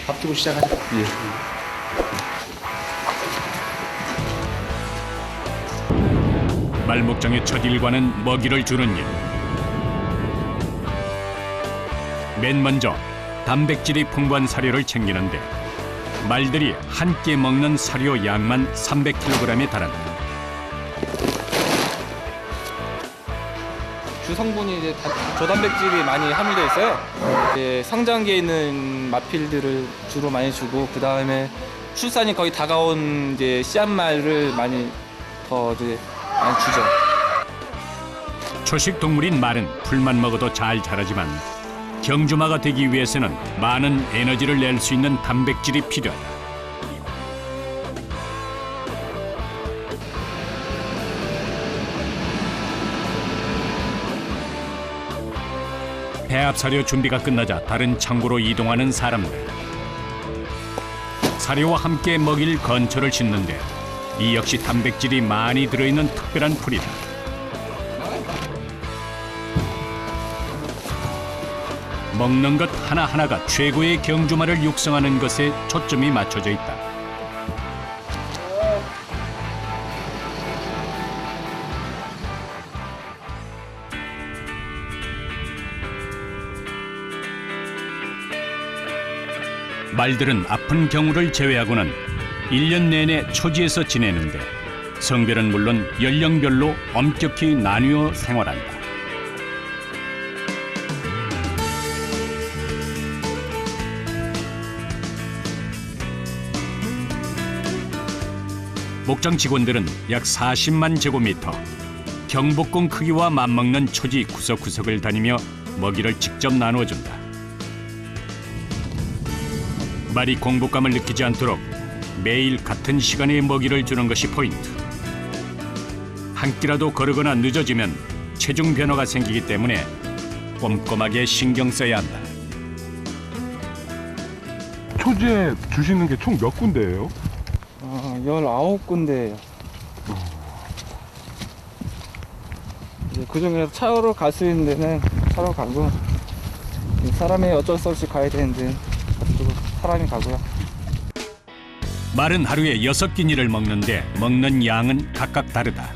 밥 주고 시작하자. 예. 말목장의 첫 일과는 먹이를 주는 일. 맨 먼저 단백질이 풍부한 사료를 챙기는데 말들이 한 끼 먹는 사료 양만 300kg에 달한다. 주 성분이 이제 저단백질이 많이 함유되어 있어요. 이제 성장기에 있는 마필들을 주로 많이 주고, 그 다음에 출산이 거의 다가온 이제 씨앗말을 많이 주죠. 초식 동물인 말은 풀만 먹어도 잘 자라지만 경주마가 되기 위해서는 많은 에너지를 낼 수 있는 단백질이 필요하다. 배합 사료 준비가 끝나자 다른 창고로 이동하는 사람들. 사료와 함께 먹일 건초를 싣는데 이 역시 단백질이 많이 들어있는 특별한 풀이다. 먹는 것 하나하나가 최고의 경주마를 육성하는 것에 초점이 맞춰져 있다. 말들은 아픈 경우를 제외하고는 1년 내내 초지에서 지내는데 성별은 물론 연령별로 엄격히 나뉘어 생활한다. 목장 직원들은 약 40만 제곱미터, 경복궁 크기와 맞먹는 초지 구석구석을 다니며 먹이를 직접 나누어준다. 말이 공복감을 느끼지 않도록 매일 같은 시간에 먹이를 주는 것이 포인트. 한 끼라도 거르거나 늦어지면 체중 변화가 생기기 때문에 꼼꼼하게 신경 써야 한다. 초지에 주시는 게 총 몇 군데예요? 19군데예요. 이제 그 중에서 차로 갈 수 있는 데는 차로 가고, 사람이 어쩔 수 없이 가야 되는데 그쪽으로 사람이 가고요. 말은 하루에 6끼니를 먹는데 먹는 양은 각각 다르다.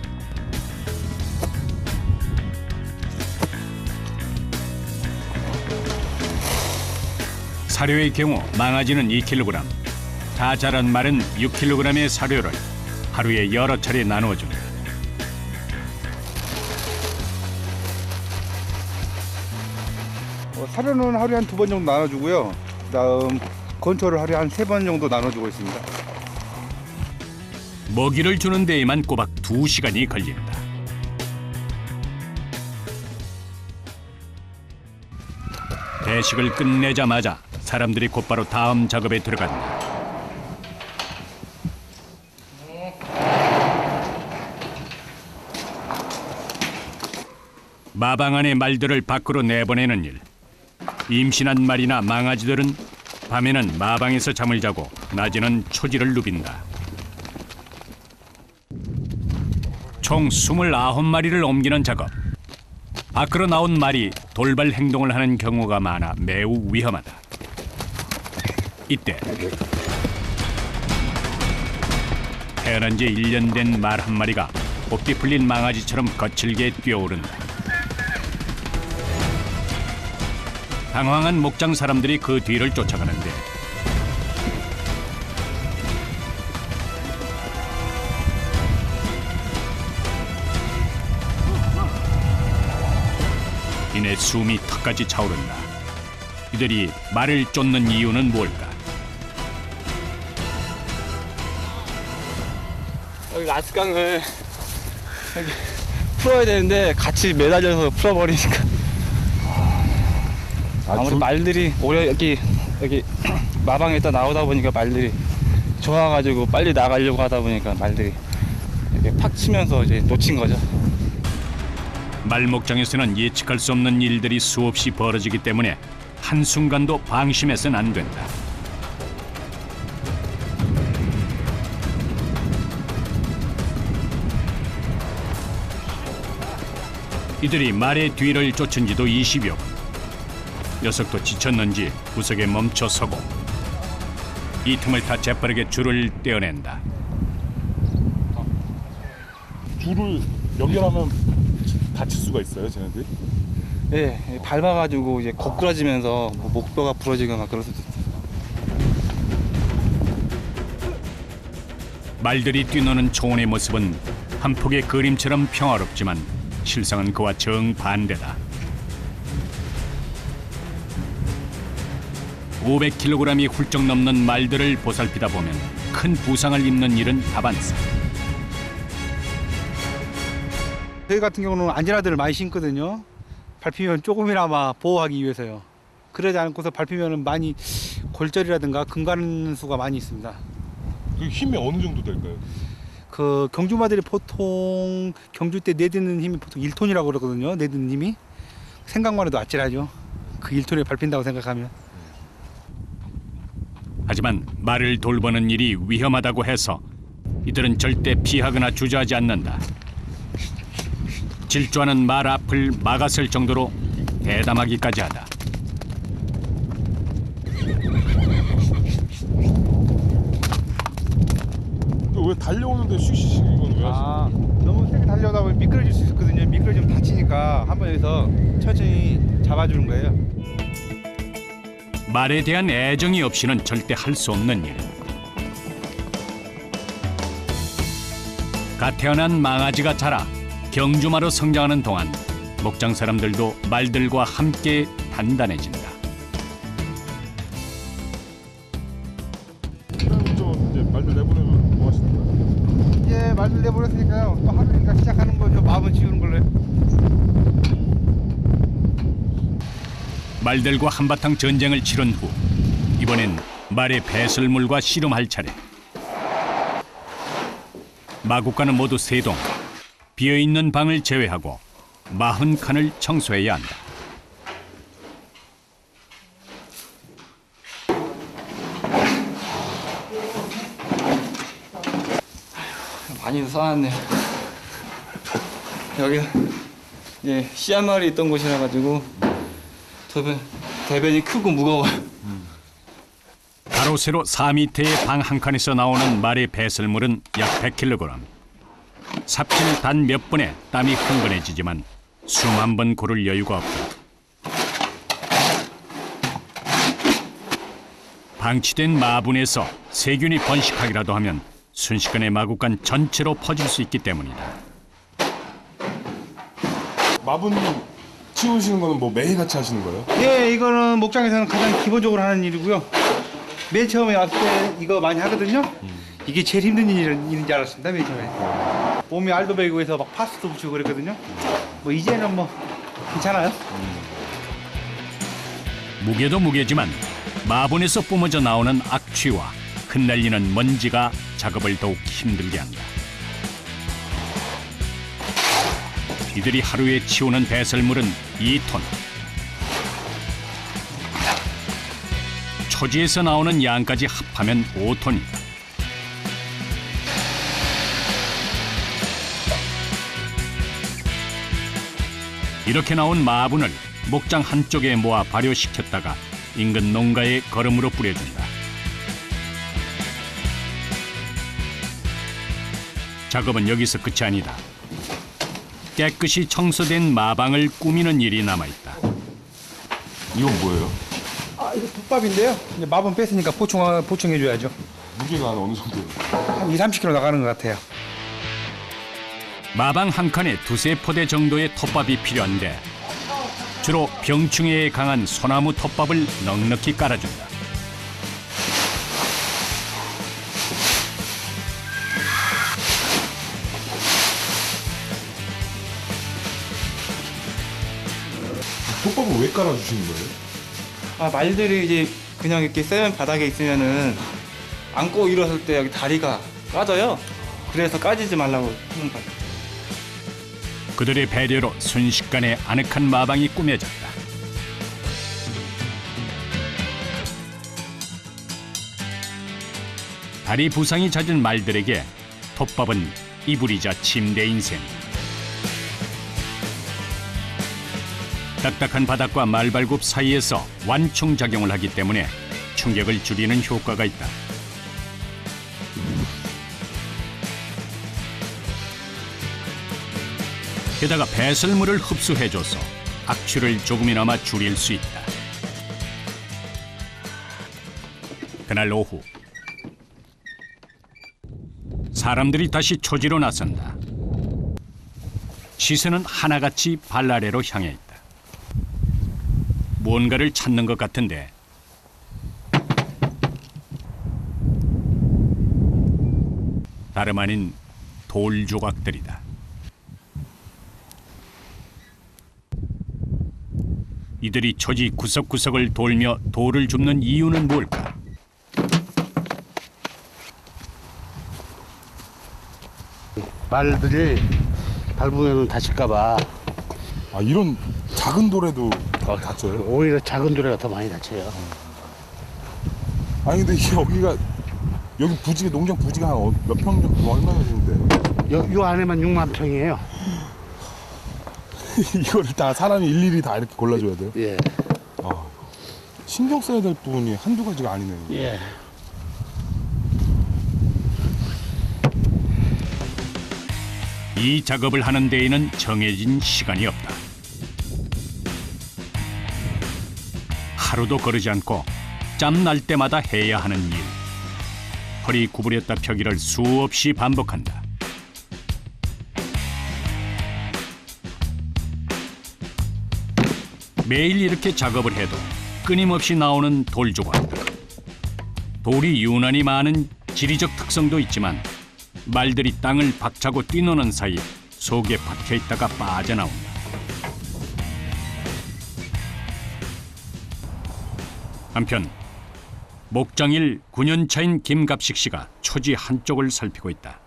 사료의 경우 망아지는 2kg, 다 자란 말은 6kg의 사료를 하루에 여러 차례 나누어준다. 사료는 하루에 한 2번 정도 나눠주고요. 그다음 건초를 하루에 한 3번 정도 나눠주고 있습니다. 먹이를 주는 데에만 꼬박 2시간이 걸린다. 배식을 끝내자마자 사람들이 곧바로 다음 작업에 들어간다. 마방 안의 말들을 밖으로 내보내는 일. 임신한 말이나 망아지들은 밤에는 마방에서 잠을 자고 낮에는 초지를 누빈다. 총 29마리를 옮기는 작업. 밖으로 나온 말이 돌발 행동을 하는 경우가 많아 매우 위험하다. 이때 태어난 지 1년 된 말 한 마리가 뽑기 풀린 망아지처럼 거칠게 뛰어오른다. 당황한 목장 사람들이 그 뒤를 쫓아가는데 이내 숨이 턱까지 차오른다. 이들이 말을 쫓는 이유는 뭘까? 여기 아스강을 여기 풀어야 되는데 같이 매달려서 풀어버리니까 아무래도 말들이 오래 여기 마방에다 나오다 보니까 말들이 좋아가지고 빨리 나가려고 하다 보니까 말들이 이렇게 팍 치면서 이제 놓친 거죠. 말 목장에서는 예측할 수 없는 일들이 수없이 벌어지기 때문에 한순간도 방심해서는 안 된다. 이들이 말의 뒤를 쫓은 지도 20여 분. 녀석도 지쳤는지 구석에 멈춰 서고 이 틈을 타 재빠르게 줄을 떼어낸다. 줄을 연결하면 다칠 수가 있어요, 쟤네들이? 네, 밟아가지고 이제 거꾸러지면서 뭐 목뼈가 부러지거나 그럴 수도 있어요. 말들이 뛰노는 초원의 모습은 한 폭의 그림처럼 평화롭지만 실상은 그와 정반대다. 500kg이 훌쩍 넘는 말들을 보살피다 보면 큰 부상을 입는 일은 다반사. 저희 같은 경우는 안전화들을 많이 신거든요. 밟히면 조금이나마 보호하기 위해서요. 그러지 않고서 밟히면 많이 골절이라든가 금 가는 수가 많이 있습니다. 그 힘이 어느 정도 될까요? 그 경주마들이 보통 경주 때 내딛는 힘이 보통 1톤이라고 그러거든요. 내딛는 힘이 생각만 해도 아찔하죠. 그 1톤에 밟힌다고 생각하면. 하지만 말을 돌보는 일이 위험하다고 해서 이들은 절대 피하거나 주저하지 않는다. 질주하는 말 앞을 막았을 정도로 대담하기까지 하다. 왜 달려오는데 쉬쉬쉬 이건 왜 하시는 너무 세게 달려다 보면 미끄러질 수 있거든요. 미끄러지면 다치니까 한번 여기서 천천히 잡아주는 거예요. 말에 대한 애정이 없이는 절대 할 수 없는 일. 갓 태어난 망아지가 자라 경주마로 성장하는 동안 목장 사람들도 말들과 함께 단단해진다. 좀 이제 말들 내보내면 뭐 하시는 거예요? 이제 말들 내버렸으니까요. 또 하루니까 시작하는 거죠. 마음은 지우는 걸로요. 말들과 한바탕 전쟁을 치른 후 이번엔 말의 배설물과 씨름할 차례. 마구간은 모두 3동. 비어있는 방을 제외하고 40칸을 청소해야 한다. 많이 쌓았네요. 여기 이제 씨 한 마리 있던 곳이라 가지고 대변이 크고 무거워요. 가로 세로 4m의 방 한 칸에서 나오는 말의 배설물은 약 100kg. 삽질 단 몇 번에 땀이 흥건해지지만 수만 번 고를 여유가 없다. 방치된 마분에서 세균이 번식하기라도 하면 순식간에 마구간 전체로 퍼질 수 있기 때문이다. 마분 치우시는 거는 뭐 매일같이 하시는 거예요? 예, 이거는 목장에서는 가장 기본적으로 하는 일이고요. 맨 처음에 왔을 때 이거 많이 하거든요. 이게 제일 힘든 일인 줄 알았습니다. 맨 처음에. 몸에 알도 베고 해서 막 파스도 붙이고 그랬거든요. 뭐 이제는 뭐 괜찮아요. 무게도 무게지만 마분에서 뿜어져 나오는 악취와 흩날리는 먼지가 작업을 더욱 힘들게 한다. 이들이 하루에 치우는 배설물은 2톤. 초지에서 나오는 양까지 합하면 5톤이다. 이렇게 나온 마분을 목장 한쪽에 모아 발효시켰다가 인근 농가에 거름으로 뿌려준다. 작업은 여기서 끝이 아니다. 깨끗이 청소된 마방을 꾸미는 일이 남아있다. 이건 뭐예요? 아, 이거 톱밥인데요. 이제 마분 뺐으니까 보충해줘야죠. 무게가 한 어느 정도예요? 한 2-30kg 나가는 것 같아요. 마방 한 칸에 2-3포대 정도의 톱밥이 필요한데 주로 병충해에 강한 소나무 톱밥을 넉넉히 깔아준다. 톱밥을 왜 깔아주시는 거예요? 아, 말들이 이제 그냥 이렇게 세면 바닥에 있으면은 안고 일어설 때 여기 다리가 까져요. 그래서 까지지 말라고 하는 거예요. 그들의 배려로 순식간에 아늑한 마방이 꾸며졌다. 다리 부상이 잦은 말들에게 톱밥은 이불이자 침대인 셈. 딱딱한 바닥과 말발굽 사이에서 완충작용을 하기 때문에 충격을 줄이는 효과가 있다. 게다가 배설물을 흡수해줘서 악취를 조금이나마 줄일 수 있다. 그날 오후 사람들이 다시 초지로 나선다. 시선은 하나같이 발 아래로 향해 있다. 무언가를 찾는 것 같은데 다름 아닌 돌 조각들이다. 이들이 초지 구석구석을 돌며 돌을 줍는 이유는 뭘까? 말들이 밟으면 다칠까봐 아 이런 작은 돌에도 다쳐요? 오히려 작은 돌에가 더 많이 다쳐요. 아니 근데 여기가 여기 부지가 농장 부지가 한 몇 평 정도 얼마나 되는데 요 안에만 6만 평이에요. 이거를 다 사람이 일일이 다 이렇게 골라줘야 돼요? 예. 신경 써야 될 부분이 한두 가지가 아니네요. 예. 이 작업을 하는 데에는 정해진 시간이 없다. 하루도 거르지 않고 짬 날 때마다 해야 하는 일. 허리 구부렸다 펴기를 수없이 반복한다. 매일 이렇게 작업을 해도 끊임없이 나오는 돌 조각들. 돌이 유난히 많은 지리적 특성도 있지만 말들이 땅을 박차고 뛰노는 사이 속에 박혀 있다가 빠져나온다. 한편 목장일 9년 차인 김갑식 씨가 초지 한쪽을 살피고 있다.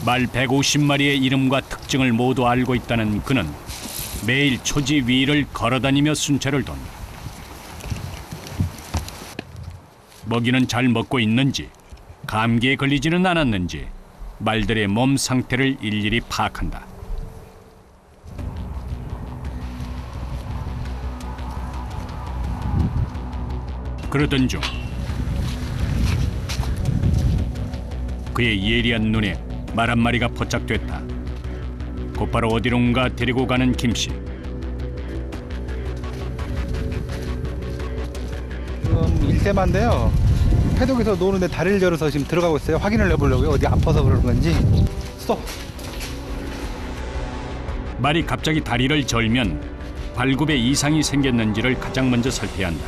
말 150마리의 이름과 특징을 모두 알고 있다는 그는 매일 초지 위를 걸어다니며 순찰을 돈다. 먹이는 잘 먹고 있는지, 감기에 걸리지는 않았는지 말들의 몸 상태를 일일이 파악한다. 그러던 중 그의 예리한 눈에 말 한 마리가 포착됐다. 곧바로 어디론가 데리고 가는 김씨. 지금 일세만인데요. 패독에서 노는데 다리를 절어서 지금 들어가고 있어요. 확인을 해보려고요. 어디 아파서 그러는 건지. 스톱. 말이 갑자기 다리를 절면 발굽에 이상이 생겼는지를 가장 먼저 살펴야 한다.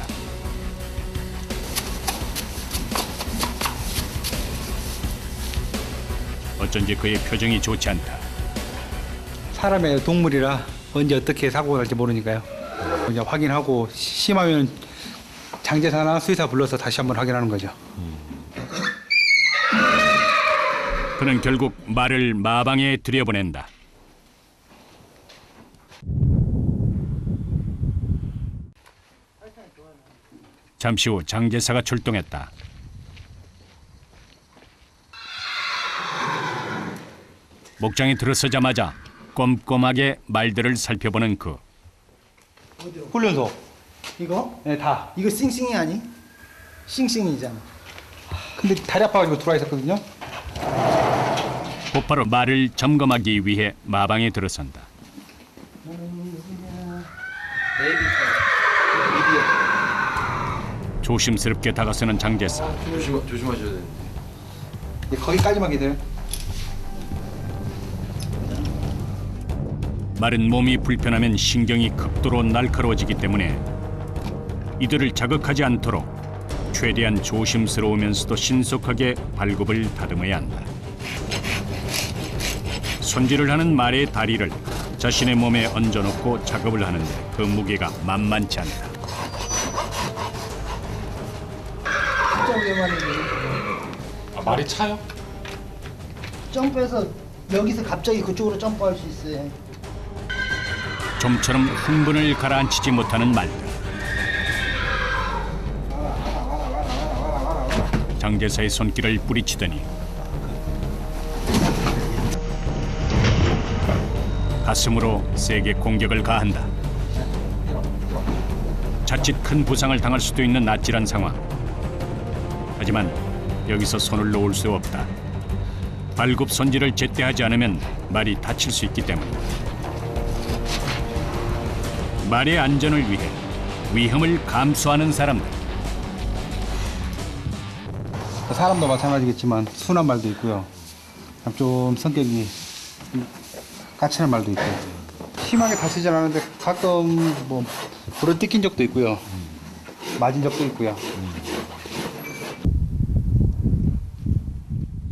어쩐지 그의 표정이 좋지 않다. 사람의 동물이라 언제 어떻게 사고가 날지 모르니까요. 이제 확인하고 심하면 장제사나 수의사 불러서 다시 한번 확인하는 거죠. 그는 결국 말을 마방에 들여보낸다. 잠시 후 장제사가 출동했다. 목장에 들어서자마자 꼼꼼하게 말들을 살펴보는 그. 훈련소. 이거? 네, 다. 이거 싱싱이 아니? 싱싱이잖아. 근데 다리 아파가지고 들어와 있었거든요. 곧바로 말을 점검하기 위해 마방에 들어선다. 조심스럽게 다가서는 장제사. 조심하셔야 돼요. 네, 거기까지만 기다려. 말은 몸이 불편하면 신경이 극도로 날카로워지기 때문에 이들을 자극하지 않도록 최대한 조심스러우면서도 신속하게 발굽을 다듬어야 한다. 손질을 하는 말의 다리를 자신의 몸에 얹어놓고 작업을 하는데 그 무게가 만만치 않다. 진짜 위험하네. 말이 차요? 점프해서 여기서 갑자기 그쪽으로 점프할 수 있어요. 좀처럼 흥분을 가라앉히지 못하는 말들. 장제사의 손길을 뿌리치더니 가슴으로 세게 공격을 가한다. 자칫 큰 부상을 당할 수도 있는 아찔한 상황. 하지만 여기서 손을 놓을 수 없다. 발굽 손질을 제때 하지 않으면 말이 다칠 수 있기 때문이다. 말의 안전을 위해 위험을 감수하는 사람들. 사람도 마찬가지겠지만 순한 말도 있고요. 좀 성격이 까칠한 말도 있고. 심하게 다치진 않은데 가끔 뭐 불을 뜯긴 적도 있고요. 맞은 적도 있고요.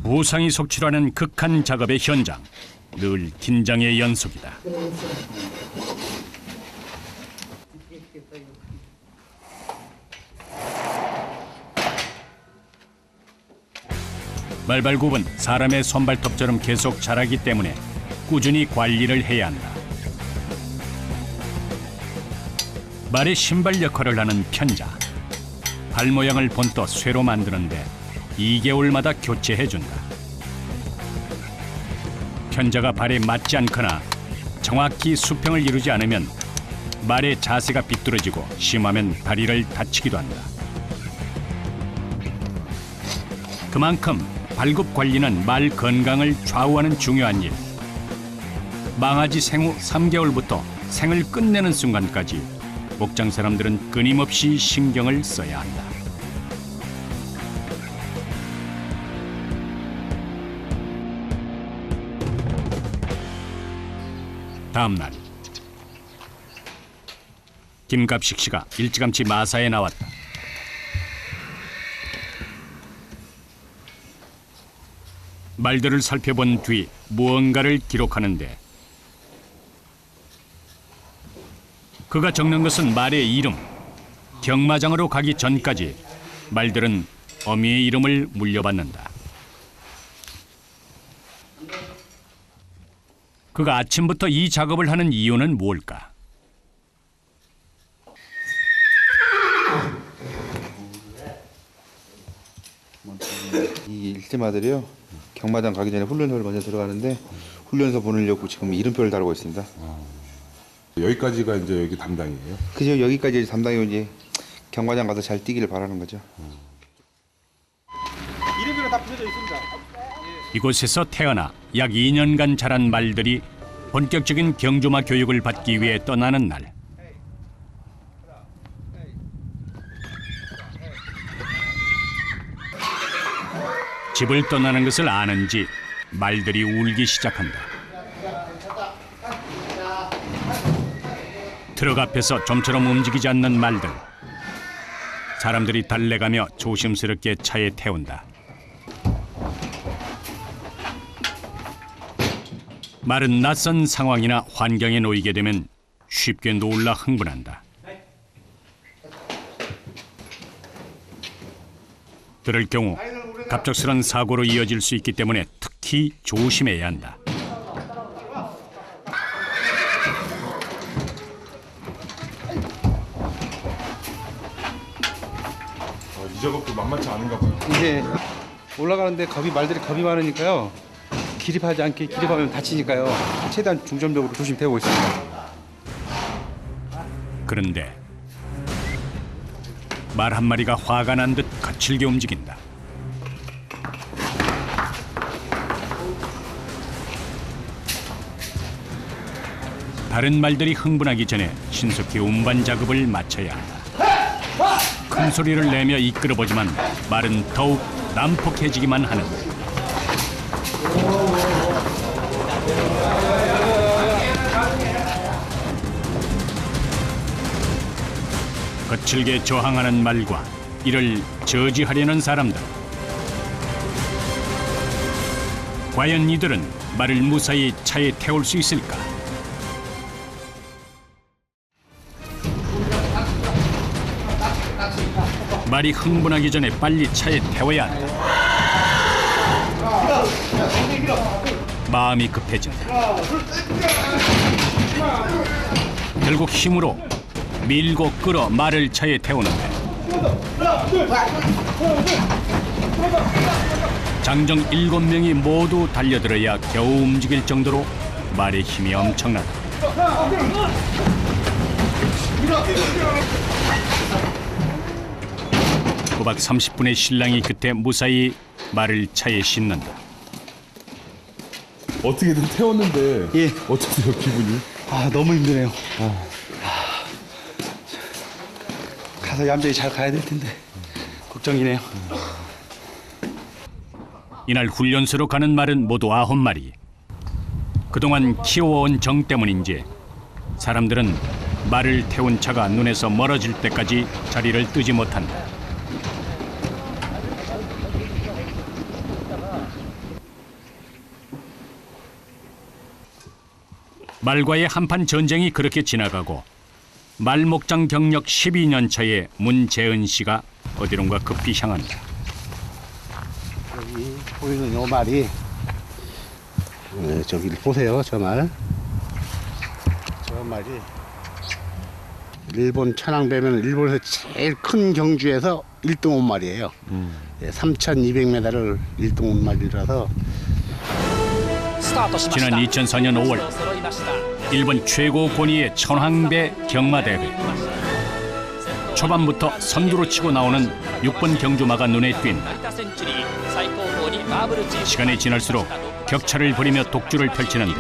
부상이 속출하는 극한 작업의 현장. 늘 긴장의 연속이다. 말발굽은 사람의 손발톱처럼 계속 자라기 때문에 꾸준히 관리를 해야 한다. 말의 신발 역할을 하는 편자. 발 모양을 본떠 쇠로 만드는데 2개월마다 교체해준다. 편자가 발에 맞지 않거나 정확히 수평을 이루지 않으면 말의 자세가 비뚤어지고 심하면 다리를 다치기도 한다. 그만큼 발굽 관리는 말 건강을 좌우하는 중요한 일. 망아지 생후 3개월부터 생을 끝내는 순간까지 목장 사람들은 끊임없이 신경을 써야 한다. 다음 날 김갑식 씨가 일찌감치 마사에 나왔다. 말들을 살펴본 뒤 무언가를 기록하는데 그가 적는 것은 말의 이름. 경마장으로 가기 전까지 말들은 어미의 이름을 물려받는다. 그가 아침부터 이 작업을 하는 이유는 뭘까? 이 일제마들이요 경마장 가기 전에 훈련소를 먼저 들어가는데 훈련소 보내려고 지금 이름표를 달고 있습니다. 여기까지가 이제 여기 담당이에요. 그죠, 여기까지 담당이 이제 경마장 가서 잘 뛰기를 바라는 거죠. 이름표는 다 붙여져 있습니다. 이곳에서 태어나 약 2년간 자란 말들이 본격적인 경주마 교육을 받기 위해 떠나는 날. 집을 떠나는 것을 아는지 말들이 울기 시작한다. 트럭 앞에서 좀처럼 움직이지 않는 말들. 사람들이 달래가며 조심스럽게 차에 태운다. 말은 낯선 상황이나 환경에 놓이게 되면 쉽게 놀라 흥분한다. 그럴 경우 갑작스런 사고로 이어질 수 있기 때문에 특히 조심해야 한다. 이 작업도 만만치 않은가 봐요. 이제 올라가는데 말들이 겁이 많으니까요. 기립하지 않게, 기립하면 다치니까요. 최대한 중점적으로 조심되고 있습니다. 그런데 말 한 마리가 화가 난 듯 거칠게 움직인다. 다른 말들이 흥분하기 전에 신속히 운반 작업을 마쳐야 한다. 큰 소리를 내며 이끌어보지만 말은 더욱 난폭해지기만 하는다. 거칠게 저항하는 말과 이를 저지하려는 사람들. 과연 이들은 말을 무사히 차에 태울 수 있을까? 말이 흥분하기 전에 빨리 차에 태워야 한다. 마음이 급해진다. 결국 힘으로 밀고 끌어 말을 차에 태우는데 장정 7명이 모두 달려들어야 겨우 움직일 정도로 말의 힘이 엄청나다. 꼬박 30분의 신랑이 그때 무사히 말을 차에 싣는다. 어떻게든 태웠는데 예. 어떠세요 기분이? 아, 너무 힘드네요. 가서 얌전히 잘 가야 될 텐데 걱정이네요. 이날 훈련소로 가는 말은 모두 9마리. 그동안 키워온 정 때문인지 사람들은 말을 태운 차가 눈에서 멀어질 때까지 자리를 뜨지 못한다. 말과의 한판 전쟁이 그렇게 지나가고 말목장 경력 12년 차의 문재은 씨가 어디론가 급히 향한다. 여기 보이는 요 말이 저기 보세요. 저 말. 저 말이 일본 천황배면 일본에서 제일 큰 경주에서 1등 온 말이에요. 3,200m를 1등 온 말이라서 지난 2004년 5월 일본 최고 권위의 천황배 경마대회. 초반부터 선두로 치고 나오는 6번 경주마가 눈에 띈다. 시간이 지날수록 격차를 벌이며 독주를 펼치는데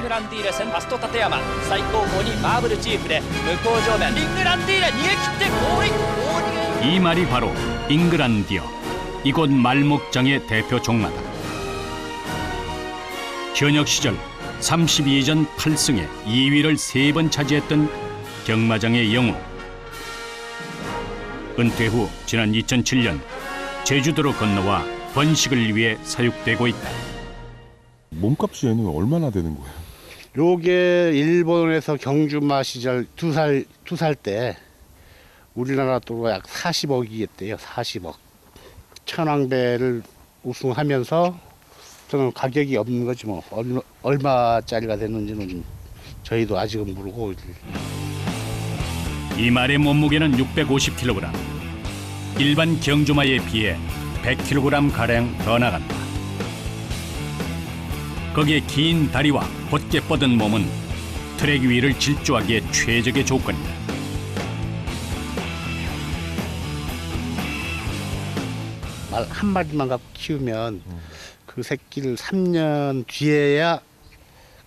이 말이 바로 잉그란디어, 이곳 말목장의 대표 종마다. 현역 시절 32전 8승에 2위를 3번 차지했던 경마장의 영웅. 은퇴 후 지난 2007년 제주도로 건너와 번식을 위해 사육되고 있다. 몸값이 얘는 얼마나 되는 거예요? 요게 일본에서 경주마 시절 두 살 때 우리나라 돈으로 약 40억이었대요. 40억. 천황배를 우승하면서 저는 가격이 없는 거지 뭐 얼마짜리가 됐는지는 저희도 아직은 모르고. 이 말의 몸무게는 650kg. 일반 경주마에 비해 100kg 가량 더 나간다. 거기에 긴 다리와 곧게 뻗은 몸은 트랙 위를 질주하기에 최적의 조건이다. 말 한 마리만 갖고 키우면 그 새끼를 3년 뒤에야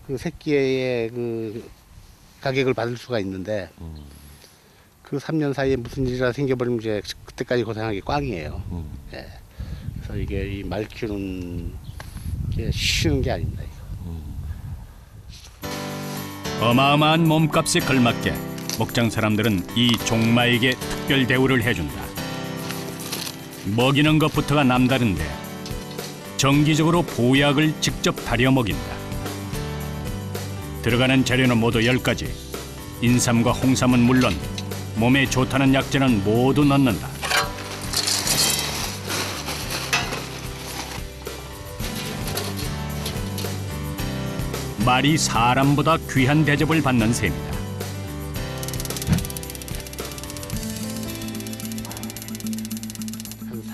그 새끼의 그 가격을 받을 수가 있는데 그 3년 사이에 무슨 일이라 생겨버리면 이제 그때까지 고생하기 꽝이에요. 예. 그래서 이게 이 말 키우는 게 쉬운 게 아닙니다. 어마어마한 몸값에 걸맞게 목장 사람들은 이 종마에게 특별 대우를 해준다. 먹이는 것부터가 남다른데 정기적으로 보약을 직접 다려 먹인다. 들어가는 재료는 모두 10가지. 인삼과 홍삼은 물론 몸에 좋다는 약재는 모두 넣는다. 말이 사람보다 귀한 대접을 받는 셈이다.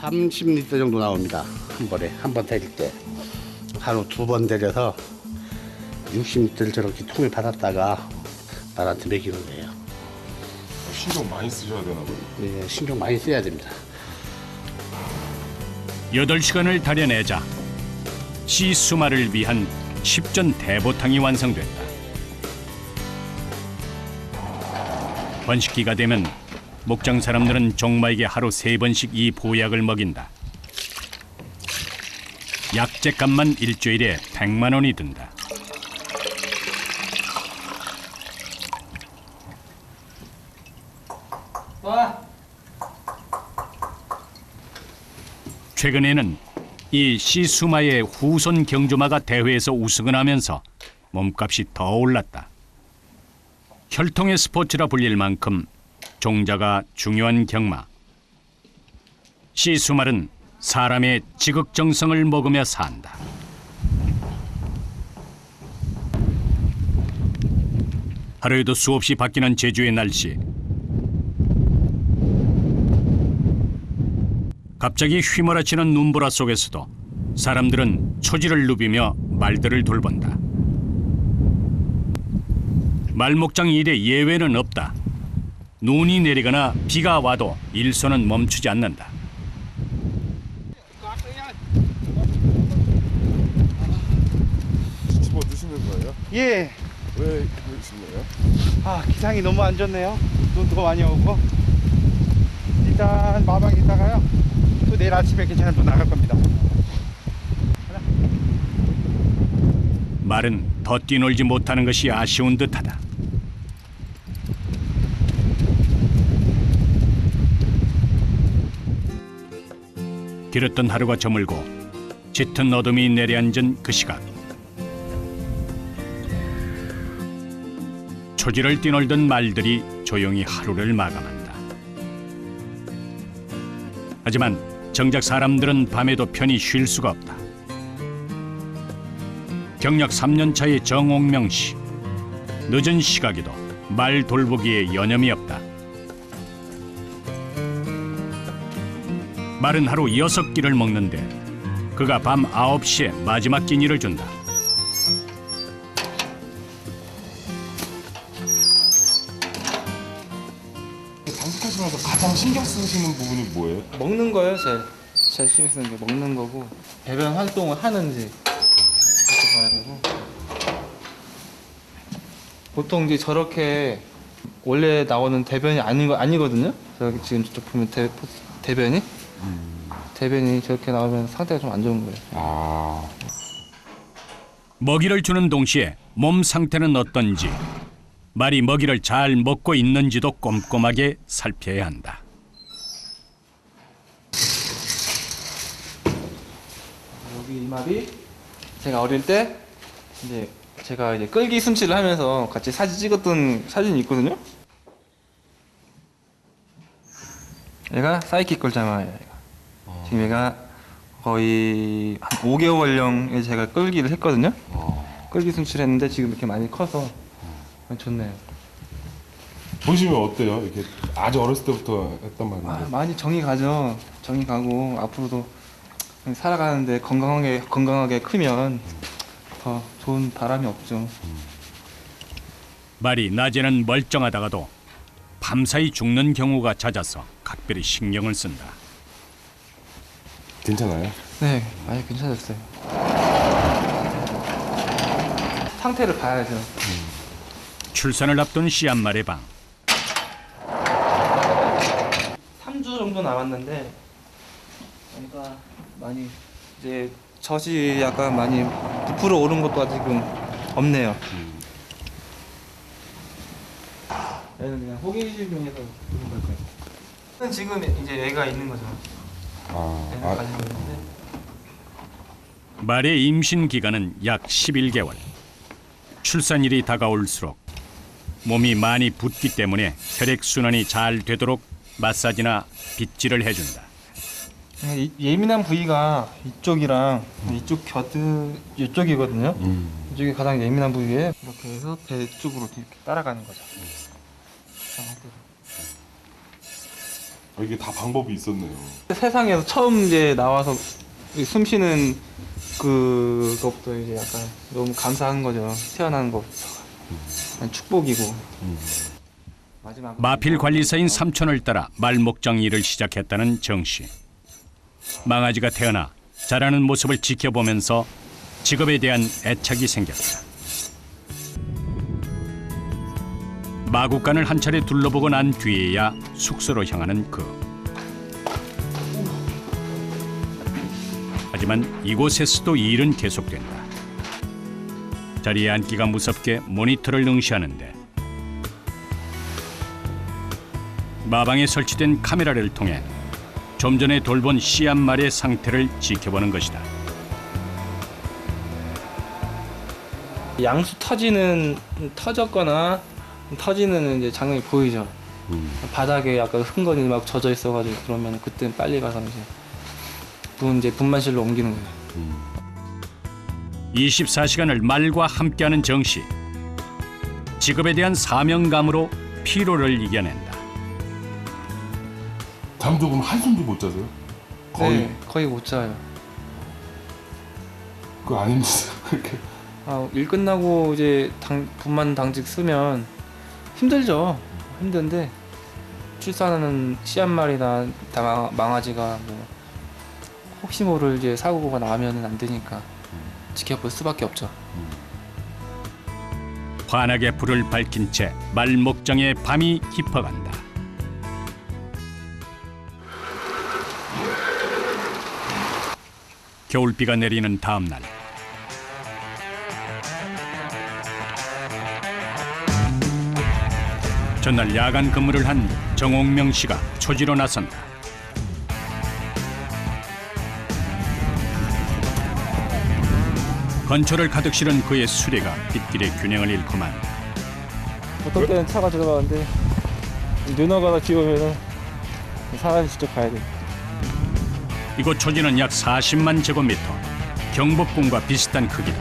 한 30리터 정도 나옵니다. 한 번에 한 번 데릴 때 하루 2번 데려서 60리터를 저렇게 통에 받았다가 말한테 먹이는 거예요. 신경 많이 쓰셔야 되나 봐요. 예, 신경 많이 써야 됩니다. 8시간을 다려내자 시수마를 위한 10전 대보탕이 완성된다. 번식기가 되면 목장 사람들은 종마에게 하루 3번씩 이 보약을 먹인다. 약재값만 일주일에 100만 원이 든다. 최근에는 이 시수마의 후손 경주마가 대회에서 우승을 하면서 몸값이 더 올랐다. 혈통의 스포츠라 불릴 만큼 종자가 중요한 경마. 시수말은 사람의 지극정성을 먹으며 산다. 하루에도 수없이 바뀌는 제주의 날씨. 갑자기 휘몰아치는 눈보라 속에서도 사람들은 초지를 누비며 말들을 돌본다. 말목장 일에 예외는 없다. 눈이 내리거나 비가 와도 일손은 멈추지 않는다. 하시는 거예요? 예. 왜 그러신 거예요? 아, 기상이 너무 안 좋네요. 눈도 많이 오고. 일단 마방에 있다가요. 또 내일 아침에 괜찮으면 또 나갈 겁니다. 말은 더 뛰놀지 못하는 것이 아쉬운 듯하다. 길었던 하루가 저물고 짙은 어둠이 내려앉은 그 시각. 초지를 뛰놀던 말들이 조용히 하루를 마감한다. 하지만 정작 사람들은 밤에도 편히 쉴 수가 없다. 경력 3년 차의 정옥명 씨. 늦은 시각에도 말 돌보기에 여념이 없다. 말은 하루 6끼를 먹는데 그가 밤 9시에 마지막 끼니를 준다. 단식하시면서 가장 신경 쓰시는 부분이 뭐예요? 먹는 거예요, 제일 신경 쓰는 게 먹는 거고 배변 활동을 하는지 이렇게 봐야 되고 보통 이제 저렇게 원래 나오는 대변이 아니거든요. 저기 지금 저쪽 보면 대변이 대변이 저렇게 나오면 상태가 좀 안 좋은 거예요. 아, 먹이를 주는 동시에 몸 상태는 어떤지, 말이 먹이를 잘 먹고 있는지도 꼼꼼하게 살펴야 한다. 여기 이 말이 제가 어릴 때 이제 제가 이제 끌기 숨치를 하면서 같이 사진 찍었던 사진이 있거든요. 얘가 사이키 꿀자마예요. 얘가. 지금 얘가 거의 한 5개월령에 제가 끌기를 했거든요. 끌기 숨치를 했는데 지금 이렇게 많이 커서 좋네요. 보시면 어때요? 이렇게 아주 어렸을 때부터 했단 말인데. 많이 정이 가죠. 정이 가고 앞으로도 살아가는데 건강하게 크면 더 좋은 바람이 없죠. 말이 낮에는 멀쩡하다가도 밤사이 죽는 경우가 잦아서 각별히 신경을 쓴다. 괜찮아요? 네, 많이 괜찮았어요. 상태를 봐야죠. 출산을 앞둔 씨앗말의 방. 3주 정도 남았는데 그러니까 많이 이제 젖이 약간 많이 부풀어 오른 것도 아직은 없네요. 얘는 그냥 호기심 중에서 그런 걸 거예요. 지금 이제 애가 있는 거죠. 애가 아, 가지고 있는데 말의 임신 기간은 약 11개월. 출산일이 다가올수록 몸이 많이 붓기 때문에 혈액 순환이 잘 되도록 마사지나 빗질을 해준다. 예민한 부위가 이쪽이랑 이쪽 이쪽이거든요. 이쪽이 가장 예민한 부위에 이렇게 해서 배 쪽으로 이렇게 따라가는 거죠. 이게 다 방법이 있었네요. 세상에서 처음 이제 나와서 숨 쉬는 그것부터 이제 약간 너무 감사한 거죠. 태어나는 것부터 축복이고. 마지막으로 마필 관리사인 삼촌을 따라 말 목장 일을 시작했다는 정 씨. 망아지가 태어나 자라는 모습을 지켜보면서 직업에 대한 애착이 생겼다. 마구간을 한 차례 둘러보고 난 뒤에야 숙소로 향하는 그. 하지만 이곳에서도 일은 계속된다. 자리에 앉기가 무섭게 모니터를 응시하는데 마방에 설치된 카메라를 통해 좀 전에 돌본 씨앗말의 상태를 지켜보는 것이다. 양수 터졌거나 터지는 이제 장면이 보이죠. 바닥에 약간 흥건히 막 젖어 있어가지고 그러면 그때 빨리 가서 이제 분만실로 옮기는 거예요. 24시간을 말과 함께하는 정 씨. 직업에 대한 사명감으로 피로를 이겨낸다. 잠도 그럼 한숨도 못 자세요? 거의 못 자요. 그거 안 힘드세요? 그렇게. 일 끝나고 이제 분만 당직 쓰면 힘들죠. 힘든데 출산하는 씨앗말이나 망아지가 뭐 혹시 모를 이제 사고가 나면은 안 되니까 지켜볼 수밖에 없죠. 환하게 불을 밝힌 채 말 목장의 밤이 깊어간다. 겨울비가 내리는 다음 날. 전날 야간 근무를 한 정옥명 씨가 초지로 나선다. 건초를 가득 실은 그의 수레가 빗길의 균형을 잃고만 어떤 때는 차가 들어가는데 눈 오거나 비 오면은 사람이 직접 가야 돼. 이곳 초지는 약 40만 제곱미터, 경복궁과 비슷한 크기다.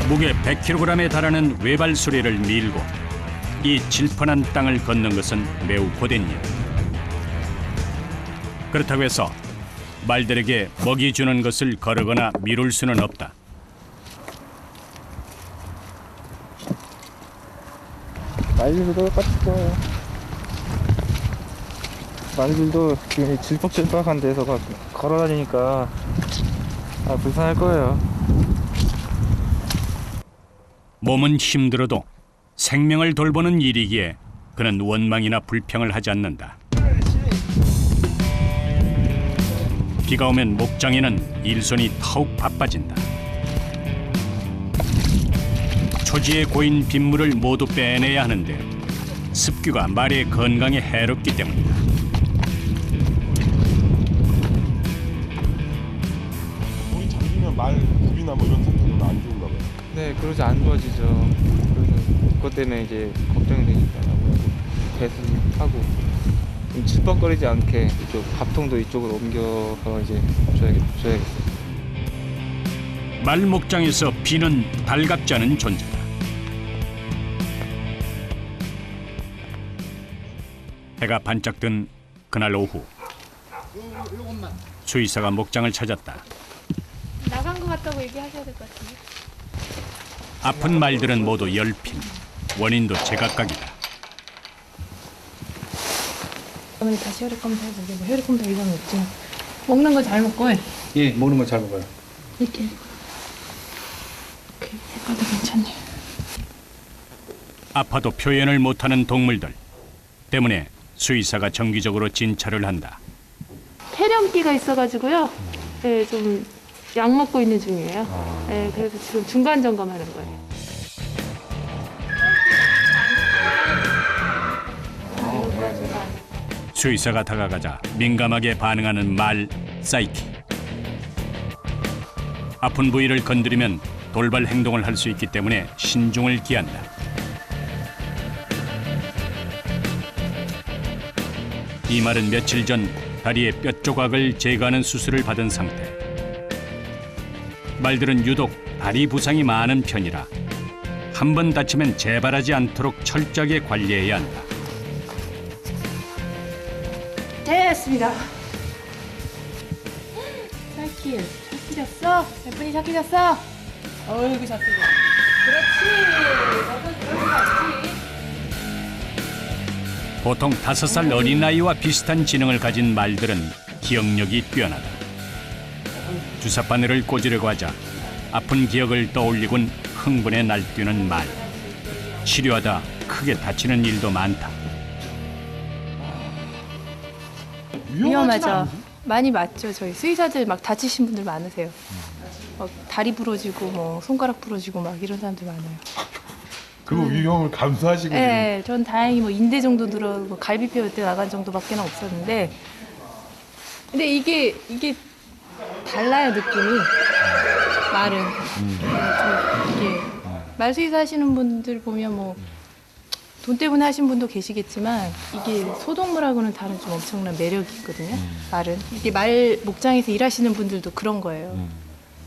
무게 100kg에 달하는 외발 수레를 밀고 이 질펀한 땅을 걷는 것은 매우 고된 일. 그렇다고 해서 말들에게 먹이 주는 것을 거르거나 미룰 수는 없다. 말들도 똑같을 거예요. 말들도 지금 질퍽질퍽한 데서 막 걸어다니니까 불쌍할 거예요. 몸은 힘들어도 생명을 돌보는 일이기에 그는 원망이나 불평을 하지 않는다. 비가 오면 목장에는 일손이 더욱 바빠진다. 초지에 고인 빗물을 모두 빼내야 하는데 습기가 말의 건강에 해롭기 때문이다. 물이 잠기면 말 굽이나 뭐 이런 상태는 안 좋은가 봐요. 네, 그러지 안 좋아지죠. 그래서 그것 때문에 이제 걱정이 되니까 아무래도 배수하고 질퍽거리지 않게 이쪽 밥통도 이쪽으로 옮겨서 이제 줘야겠어요. 말 목장에서 비는 달갑지 않은 존재다. 해가 반짝 든 그날 오후 수의사가 목장을 찾았다. 나간 것 같다고 얘기하셔야 될 것 같은데. 아픈 말들은 모두 열핀. 원인도 제각각이다. 어머니 다시 혈액 검사해보게. 뭐 혈액 검사 이상 없지. 먹는 거 잘 먹고 해. 예, 먹는 거 잘 먹어요. 이렇게. 해봐도 괜찮네. 아파도 표현을 못하는 동물들 때문에 수의사가 정기적으로 진찰을 한다. 폐렴기가 있어가지고요. 네, 좀 약 먹고 있는 중이에요. 네, 그래서 지금 중간 점검하는 거예요. 수의사가 다가가자 민감하게 반응하는 말 사이키. 아픈 부위를 건드리면 돌발 행동을 할 수 있기 때문에 신중을 기한다. 이 말은 며칠 전 다리의 뼈 조각을 제거하는 수술을 받은 상태. 말들은 유독 다리 부상이 많은 편이라 한 번 다치면 재발하지 않도록 철저하게 관리해야 한다. 됐습니다. 잘 끼졌어? 예쁜이 잘 끼졌어? 어이구 잘 끼져. 그렇지. 너도 그럴 것 같지. 보통 5살 어린아이와 비슷한 지능을 가진 말들은 기억력이 뛰어나다. 주사 바늘을 꽂으려고 하자 아픈 기억을 떠올리곤 흥분에 날뛰는 말. 치료하다 크게 다치는 일도 많다. 위험하죠. 많이 맞죠. 저희 수의사들 막 다치신 분들 많으세요. 막 다리 부러지고 뭐 손가락 부러지고 막 이런 사람들 많아요. 그 위험을 감수하시고 네, 전 다행히 뭐 인대 정도 들어 뭐 갈비뼈 때 나간 정도밖에 없었는데, 근데 이게 달라요 느낌이. 말은 좀 이게 말 수의사 하시는 분들 보면 뭐 돈 때문에 하신 분도 계시겠지만 이게 소동물하고는 다른 좀 엄청난 매력이 있거든요. 말은 이게 말 목장에서 일하시는 분들도 그런 거예요.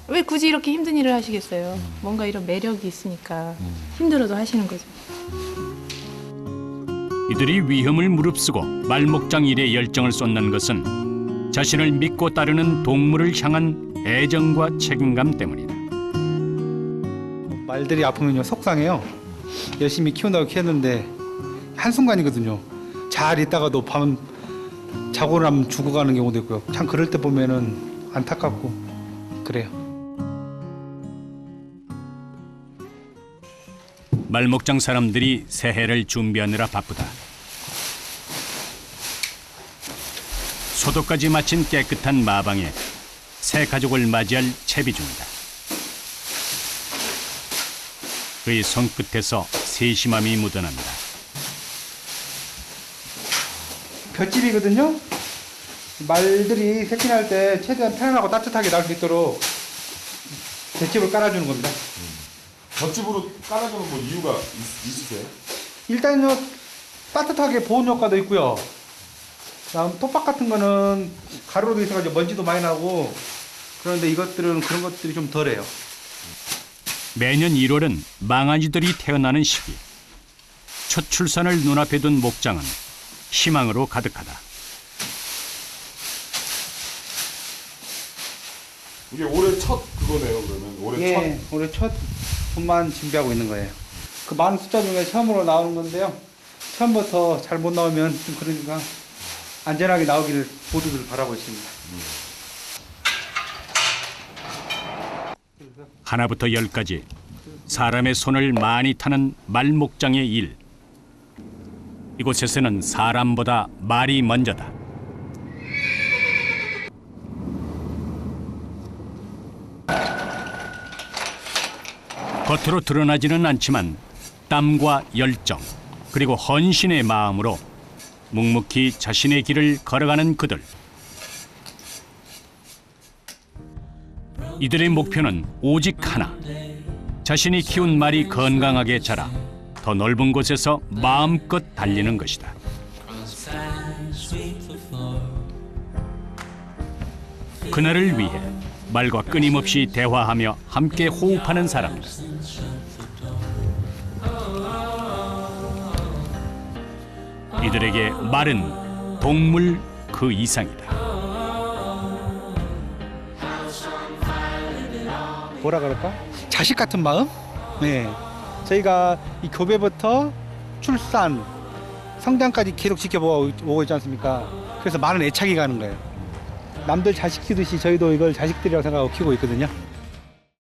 왜 굳이 이렇게 힘든 일을 하시겠어요? 뭔가 이런 매력이 있으니까 힘들어도 하시는 거죠. 이들이 위험을 무릅쓰고 말 목장 일에 열정을 쏟는 것은 자신을 믿고 따르는 동물을 향한 애정과 책임감 때문이다. 말들이 아프면요 속상해요. 열심히 키운다고 키웠는데 한순간이거든요. 잘 있다가도 밤 자고 나면 죽어가는 경우도 있고요. 참 그럴 때 보면은 안타깝고 그래요. 말목장 사람들이 새해를 준비하느라 바쁘다. 소독까지 마친 깨끗한 마방에 새 가족을 맞이할 채비 중이다. 그의 손끝에서 세심함이 묻어난다. 볏집이거든요. 말들이 새끼 날 때 최대한 편안하고 따뜻하게 나올 수 있도록 볏집을 깔아주는 겁니다. 볏집으로 깔아주는 뭐 이유가 있으세요? 일단요 따뜻하게 보온 효과도 있고요. 다음 톱밥 같은 거는 가루로 돼 있어가지고 먼지도 많이 나고 그런데 이것들은 그런 것들이 좀 덜해요. 매년 1월은 망아지들이 태어나는 시기. 첫 출산을 눈앞에 둔 목장은 희망으로 가득하다. 이게 올해 첫 그거네요, 그러면. 올해 올해 첫 분만 준비하고 있는 거예요. 그 많은 숫자 중에 처음으로 나오는 건데요. 처음부터 잘 못 나오면 좀 그러니까 안전하게 나오기를 모두들 바라고 있습니다. 하나부터 10까지 사람의 손을 많이 타는 말목장의 일. 이곳에서는 사람보다 말이 먼저다. 겉으로 드러나지는 않지만 땀과 열정 그리고 헌신의 마음으로 묵묵히 자신의 길을 걸어가는 그들. 이들의 목표는 오직 하나. 자신이 키운 말이 건강하게 자라 더 넓은 곳에서 마음껏 달리는 것이다. 그날을 위해 말과 끊임없이 대화하며 함께 호흡하는 사람들. 이들에게 말은 동물 그 이상이다. 뭐라 그럴까? 자식 같은 마음? 네. 저희가 이 교배부터 출산, 성장까지 계속 지켜보고 있지 않습니까? 그래서 많은 애착이 가는 거예요. 남들 자식 키우듯이 저희도 이걸 자식들이라고 생각하고 키우고 있거든요.